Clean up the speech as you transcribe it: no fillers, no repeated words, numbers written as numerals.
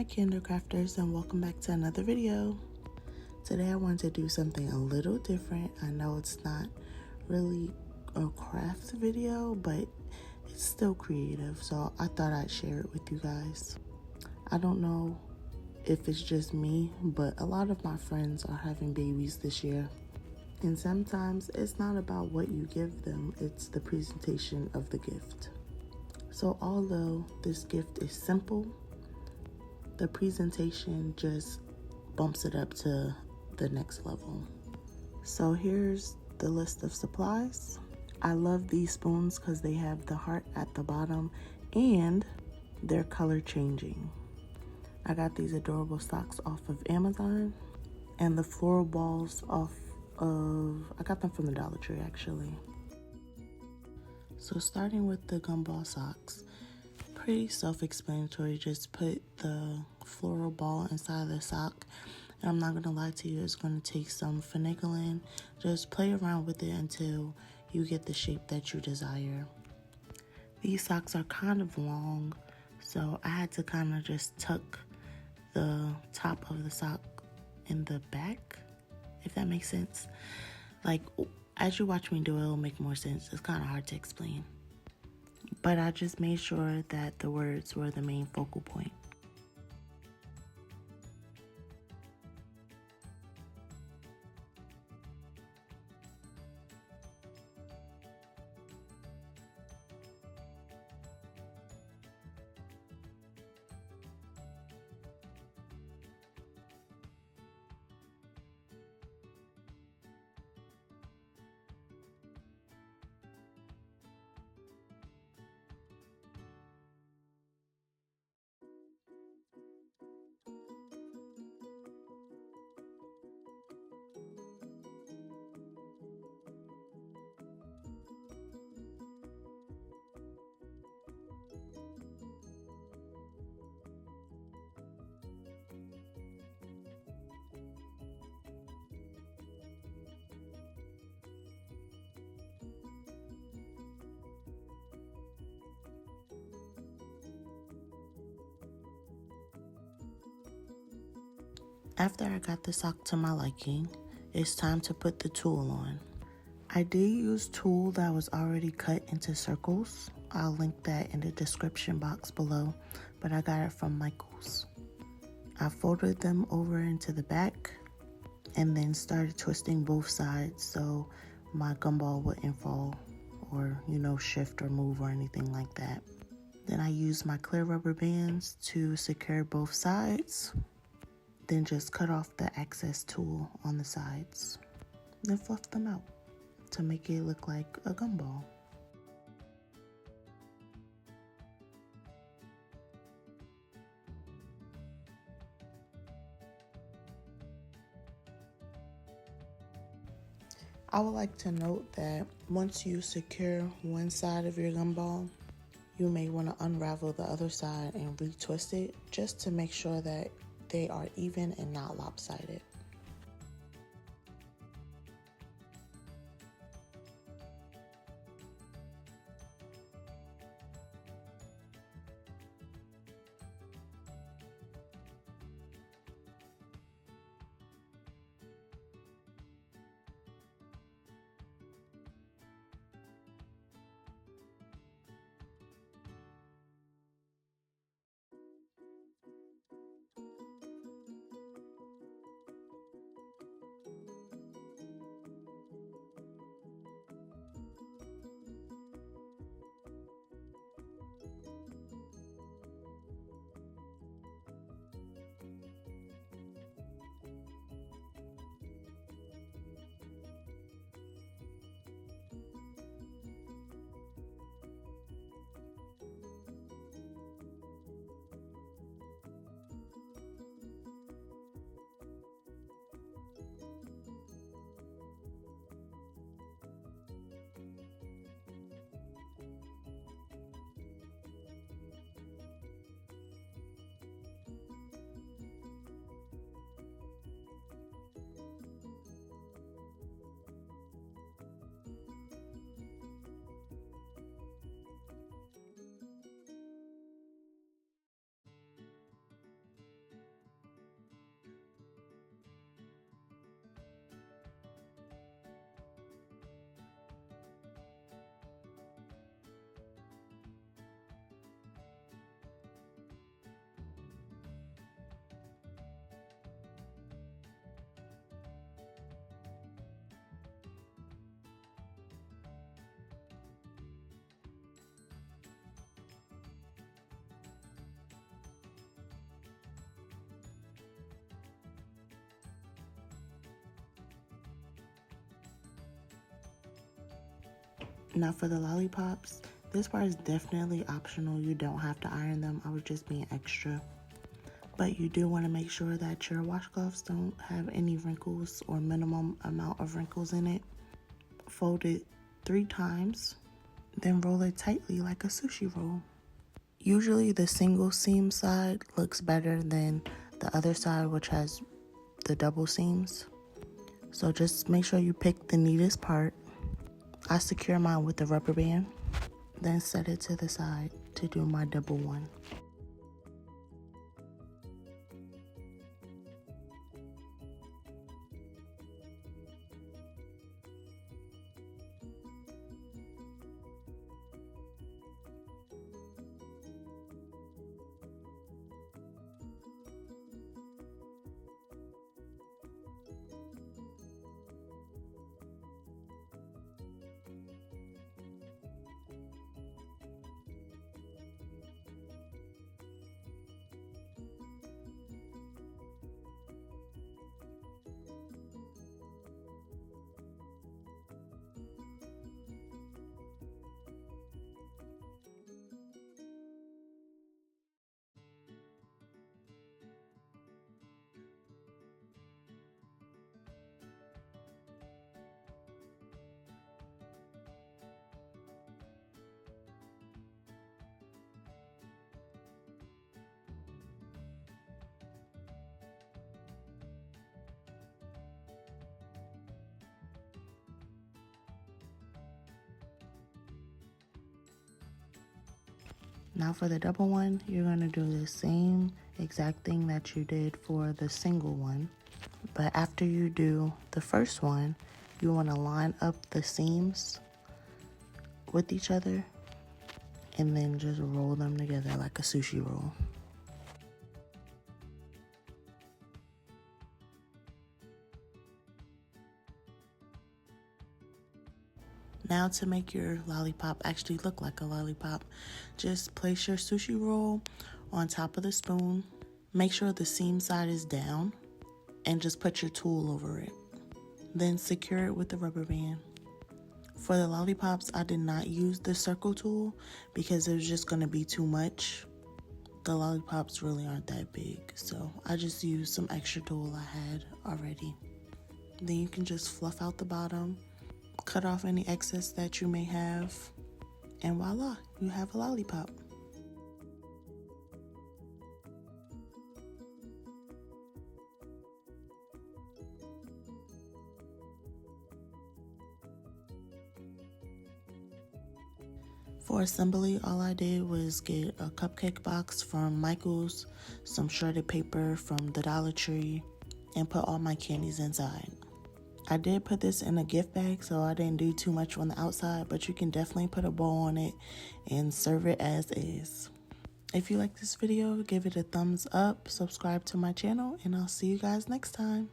my Kandor crafters, and welcome back to another video. Today I wanted to do something a little different. I know it's not really a craft video, but it's still creative, so I thought I'd share it with you guys. I don't know if it's just me, but a lot of my friends are having babies this year. And sometimes it's not about what you give them, it's the presentation of the gift. So although this gift is simple, the presentation just bumps it up to the next level. So here's the list of supplies. I love these spoons because they have the heart at the bottom and they're color changing. I got these adorable socks off of Amazon, and the floral balls I got them from the Dollar Tree actually. So starting with the Gumball Socks, pretty self-explanatory. Just put the floral ball inside the sock, and I'm not gonna lie to you, it's gonna take some finagling. Just play around with it until you get the shape that you desire. These socks are kind of long, so I had to kind of just tuck the top of the sock in the back, if that makes sense. Like, as you watch me do it, it'll make more sense. It's kind of hard to explain. But I just made sure that the words were the main focal point. After I got the sock to my liking, it's time to put the tulle on. I did use tulle that was already cut into circles. I'll link that in the description box below, but I got it from Michael's. I folded them over into the back and then started twisting both sides so my gumball wouldn't fall or, shift or move or anything like that. Then I used my clear rubber bands to secure both sides. Then just cut off the excess tulle on the sides. Then fluff them out to make it look like a gumball. I would like to note that once you secure one side of your gumball, you may want to unravel the other side and retwist it just to make sure that they are even and not lopsided. Now for the lollipops, this part is definitely optional. You don't have to iron them. I was just being extra. But you do want to make sure that your washcloths don't have any wrinkles or minimum amount of wrinkles in it. Fold it 3 times, then roll it tightly like a sushi roll. Usually the single seam side looks better than the other side, which has the double seams. So just make sure you pick the neatest part. I secure mine with the rubber band, then set it to the side to do my double one. Now for the double one, you're going to do the same exact thing that you did for the single one. But after you do the first one, you want to line up the seams with each other and then just roll them together like a sushi roll. Now to make your lollipop actually look like a lollipop, just place your sushi roll on top of the spoon. Make sure the seam side is down and just put your tool over it. Then secure it with the rubber band. For the lollipops, I did not use the circle tool because it was just going to be too much. The lollipops really aren't that big, so I just used some extra tool I had already. Then you can just fluff out the bottom, cut off any excess that you may have, and voila, you have a lollipop. For assembly, all I did was get a cupcake box from Michael's, some shredded paper from the Dollar Tree, and put all my candies inside. I did put this in a gift bag, so I didn't do too much on the outside, but you can definitely put a bow on it and serve it as is. If you like this video, give it a thumbs up, subscribe to my channel, and I'll see you guys next time.